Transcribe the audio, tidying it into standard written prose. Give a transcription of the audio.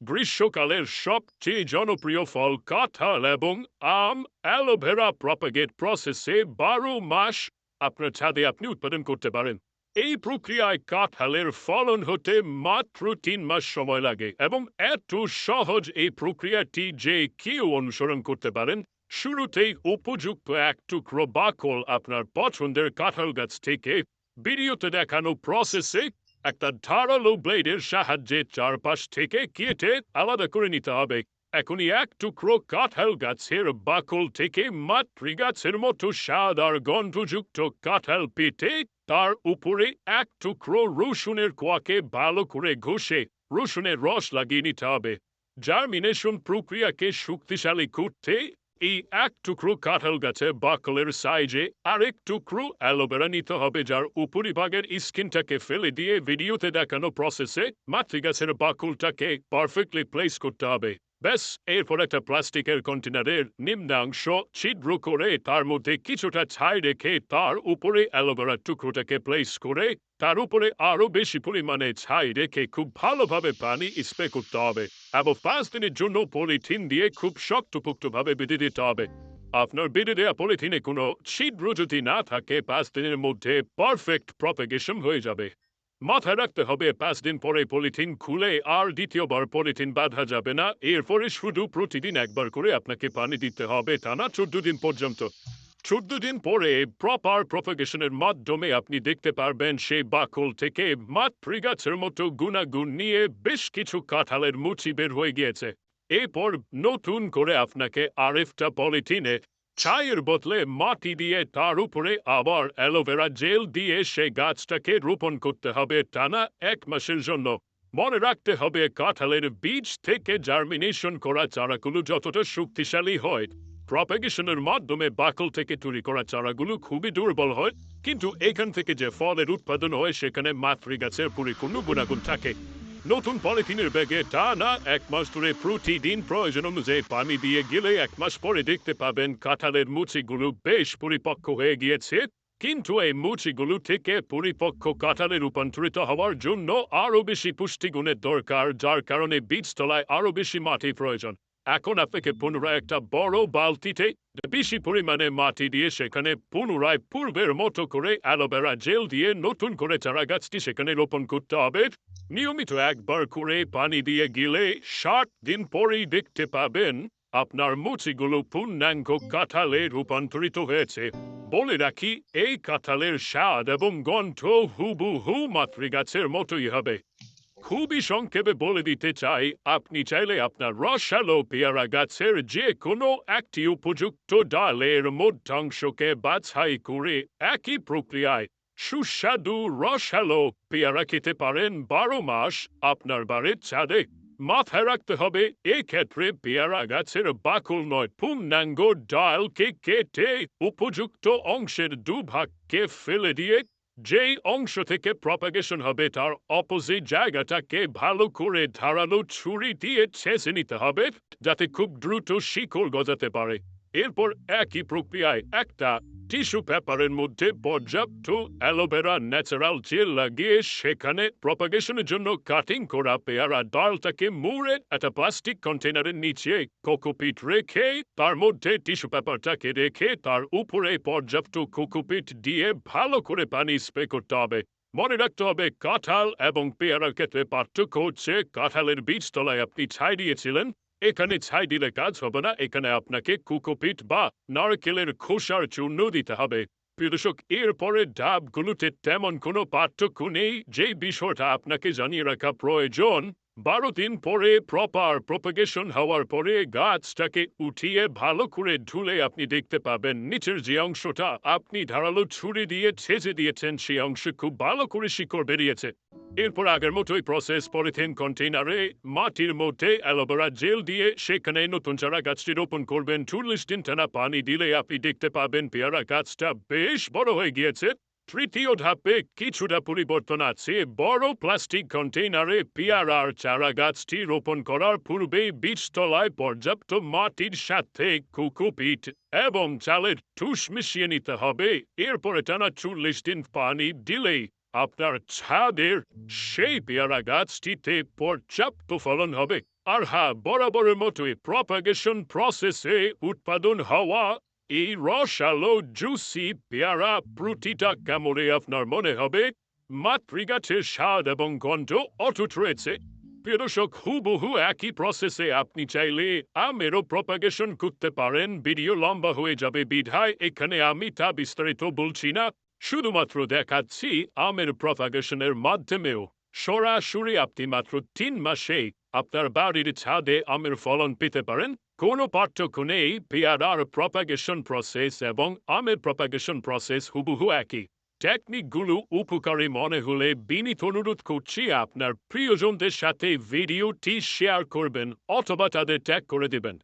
গ্রীষ্মকালের সবচেয়ে জনপ্রিয় ফল কাঁঠাল এবং আম অ্যালোভেরা প্রপাগেট প্রসেসে 12 মাস আপনার ছাদে আপনি উৎপাদন করতে পারেন। এই প্রক্রিয়ায় কাঁঠালের ফলন হতে মাত্র 3 মাস সময় লাগে এবং এত সহজ এই প্রক্রিয়াটি যে কেউ অনুসরণ করতে পারেন। শুরুতেই উপযুক্ত এক টুকরো বাকল আপনার পছন্দের কাঁঠাল গাছ থেকে ভিডিওতে দেখানো প্রসেসে একটা ধারালো ব্লেডের সাহায্যে চারপাশ থেকে কেটে আলাদা করে নিতে হবে। এখনই এক টুকরো কাঁঠাল গাছের বাকল থেকে মাতৃ গাছের মতো স্বাদ আর গন্ধযুক্ত কাঁঠাল পেটে তার উপরে এক টুকরো রসুনের কোয়াকে ভালো করে ঘষে রসুনের রস লাগিয়ে নিতে হবে। জার্মিনেশন প্রক্রিয়াকে শক্তিশালী করতে এই এক টুকরো কাঁঠাল গাছের বাকলের সাইজে আরেক টুকরো অ্যালোভেরা নিতে হবে, যার উপরিভাগের স্কিনটাকে ফেলে দিয়ে ভিডিওতে দেখানো প্রসেসে মাতৃগাছের বাকলটাকে পারফেক্টলি প্লেস করতে হবে। ব্যাস, এরপর একটা প্লাস্টিকের কন্টেনারের নিম্নাংশ ছিদ্র করে তার মধ্যে কিছুটা ছাই রেখে তার উপরে অ্যালোভেরার টুকরোটাকে প্লেস করে তার উপরে আরো বেশি পরিমাণে ছাই রেখে খুব ভালোভাবে পানি স্প্রে করতে হবে এবং 5 দিনের জন্য পলিথিন দিয়ে খুব শক্তপোক্তভাবে বেঁধে দিতে হবে। আপনার বেঁধে দেওয়া পলিথিনে কোনো ছিদ্র যদি না থাকে 5 দিনের মধ্যে পারফেক্ট প্রপাগেশন হয়ে যাবে। মাথায় রাখতে হবে 5 দিন পরে পলিথিন খুলে আর দ্বিতীয়বার পলিথিন বাঁধা যাবে না। এরপরে শুধু প্রতিদিন একবার করে আপনাকে পানি দিতে হবে, টানা 14 দিন পর্যন্ত। 14 দিন পরে প্রপার প্রপাগেশনের মাধ্যমে আপনি দেখতে পারবেন সেই বাকল থেকে মাতৃ গাছের মতো গুণাগুণ নিয়ে বেশ কিছু কাঁঠালের মুচি বের হয়ে গিয়েছে। এরপর নতুন করে আপনাকে আরেকটা পলিথিনে ছাইয়ের বদলে মাটি দিয়ে তার উপরে আবার অ্যালোভেরা জেল দিয়ে সেই গাছটাকে রোপণ করতে হবে টানা 1 মাসের জন্য। মনে রাখতে হবে কাঁঠালের বীজ থেকে জার্মিনেশন করা চারাগুলো যতটা শক্তিশালী হয়, প্রপাগেশনের মাধ্যমে বাকল থেকে তৈরি করা চারাগুলো খুবই দুর্বল হয়, কিন্তু এখান থেকে যে ফলের উৎপাদন হয় সেখানে মাতৃ গাছের পরিপূর্ণ গুণাগুণ থাকে। নতুন পলিথিনের ব্যাগে টানা 1 মাস ধরে প্রতিদিন প্রয়োজন অনুযায়ী পানি দিয়ে গেলে 1 মাস পরে দেখতে পাবেন কাঁঠালের মুচিগুলো বেশ পরিপক্ক হয়ে গিয়েছে। কিন্তু এই মুচিগুলো থেকে পরিপক্ক কাঁঠালে রূপান্তরিত হওয়ার জন্য আরো বেশি পুষ্টিগুণের দরকার, যার কারণে বীজতলায় আরো বেশি মাটি প্রয়োজন। এখন আপনাকে পুনরায় একটা বড় বালতিতে বেশি পরিমাণে মাটি দিয়ে সেখানে পুনরায় পূর্বের মতো করে অ্যালোভেরা জেল দিয়ে নতুন করে চারা গাছটি সেখানে রোপণ করতে হবে। নিয়মিত একবার করে পানি দিয়ে গেলে 60 দিন পরেই দেখতে পাবেন আপনার মুচিগুলো পূর্ণাঙ্গ কাঁঠালে রূপান্তরিত হয়েছে। বলে রাখি, এই কাঁঠালের স্বাদ এবং গন্ধ হুবহু মাতৃ গাছের মতোই হবে। খুবই সংক্ষেপে বলে দিতে চাই, আপনি চাইলে আপনার রসালো পেয়ারা গাছের যে কোনো একটি উপযুক্ত ডালের মধ্যাংশকে বাছাই করে একই প্রক্রিয়ায় সুস্বাদু রসালো পেয়ারা খেতে পারেন 12 মাস আপনার বাড়ির ছাদে। মাথায় রাখতে হবে এক্ষেত্রে পেয়ারা গাছের বাকল নয়, পূর্ণাঙ্গ ডালকে কেটে উপযুক্ত অংশের দুভাগকে ফেলে দিয়ে যেই অংশ থেকে প্রপাগেশন হবে তার অপোজিট জায়গাটাকে ভালো করে ধারালো ছুরি দিয়ে ছেঁচে নিতে হবে, যাতে খুব দ্রুত শিকড় গজাতে পারে। এরপর একই প্রক্রিয়ায় একটা টিস্যু পেপারের মধ্যে পর্যাপ্ত অ্যালোভেরা ন্যাচারাল জেল লাগিয়ে সেখানে প্রপাগেশনের জন্য কাটিং করা পেয়ারা ডালটাকে মুড়ে একটা প্লাস্টিক কন্টেনারের নিচে কোকোপিট রেখে তার মধ্যে টিস্যু পেপারটাকে রেখে তার উপরে পর্যাপ্ত কোকোপিট দিয়ে ভালো করে পানি স্প্রে করতে হবে। মনে রাখতে হবে কাঁঠাল এবং পেয়ারার ক্ষেত্রে পার্থক্য হচ্ছে কাঁঠালের বীজতলায় আপনি ছাই দিয়েছিলেন, এখানে ছাই দিলে কাজ হবে না, এখানে আপনাকে কোকোপিট বা নারকেলের খোসার চূর্ণ দিতে হবে। প্রিয় দর্শক, এরপরের ধাপগুলোতে তেমন কোনো পার্থক্য নেই। যে বিষয়টা আপনাকে জানিয়ে রাখা প্রয়োজন, 12 দিন পরে প্রপার প্রপাগেশন হওয়ার পরে গাছটাকে উঠিয়ে ভালো করে ধুলে আপনি দেখতে পাবেন নিচের যে অংশটা আপনি ধারালো ছুরি দিয়ে ছেঁচে দিয়েছেন সেই অংশে খুব ভালো করে শিকড় বেরিয়েছে। এরপর আগের মতোই প্রসেস, পলিথিন কন্টেইনারে মাটির মধ্যে অ্যালোভেরা জেল দিয়ে সেখানে নতুন চারা গাছটি রোপণ করবেন। 40 দিন টানা পানি দিলে আপনি দেখতে পাবেন পেয়ারা গাছটা বেশ বড় হয়ে গিয়েছে। তৃতীয় ধাপে কিছুটা পরিবর্তন আছে। বড় প্লাস্টিক কন্টেইনারে পেয়ারার চারা গাছটি রোপণ করার পূর্বে বীজতলায় পর্যাপ্ত মাটির সাথে কোকোপিট এবং চালের তুষ মিশিয়ে নিতে হবে। এরপরে টানা 40 দিন পানি দিলেই আপনার ছাদের সেই পেয়ারা গাছটিতে পর্যাপ্ত ফলন হবে। আর হ্যাঁ, বরাবরের মতোই প্রপাগেশন প্রসেসে উৎপাদন হওয়া এই রসালো জুসি পেয়ারা প্রতিটা কামড়ে আপনার মনে হবে মাতৃগাছের স্বাদ এবং গন্ধ অটুট রয়েছে। প্রিয় দর্শক, হুবহু একই প্রসেসে আপনি চাইলে আমেরও প্রপাগেশন করতে পারেন। ভিডিও লম্বা হয়ে যাবে বিধায় এখানে আমি তা বিস্তারিত বলছি না, শুধুমাত্র দেখাচ্ছি আমের প্রপাগেশনের মাধ্যমেও সরাসরি আপনি মাত্র ৩ মাসে আপনার বাড়ির ছাদে আমের ফলন পেতে পারেন। কোনো পার্থক্য নেই, পেয়ারার প্রপাগেশন প্রসেস এবং আমের প্রপাগেশন প্রসেস হুবহু একই। টেকনিকগুলো উপকারী মনে হলে বিনীত অনুরোধ করছি আপনার প্রিয়জনদের সাথে ভিডিওটি শেয়ার করবেন অথবা তাদের ট্যাগ করে দিবেন।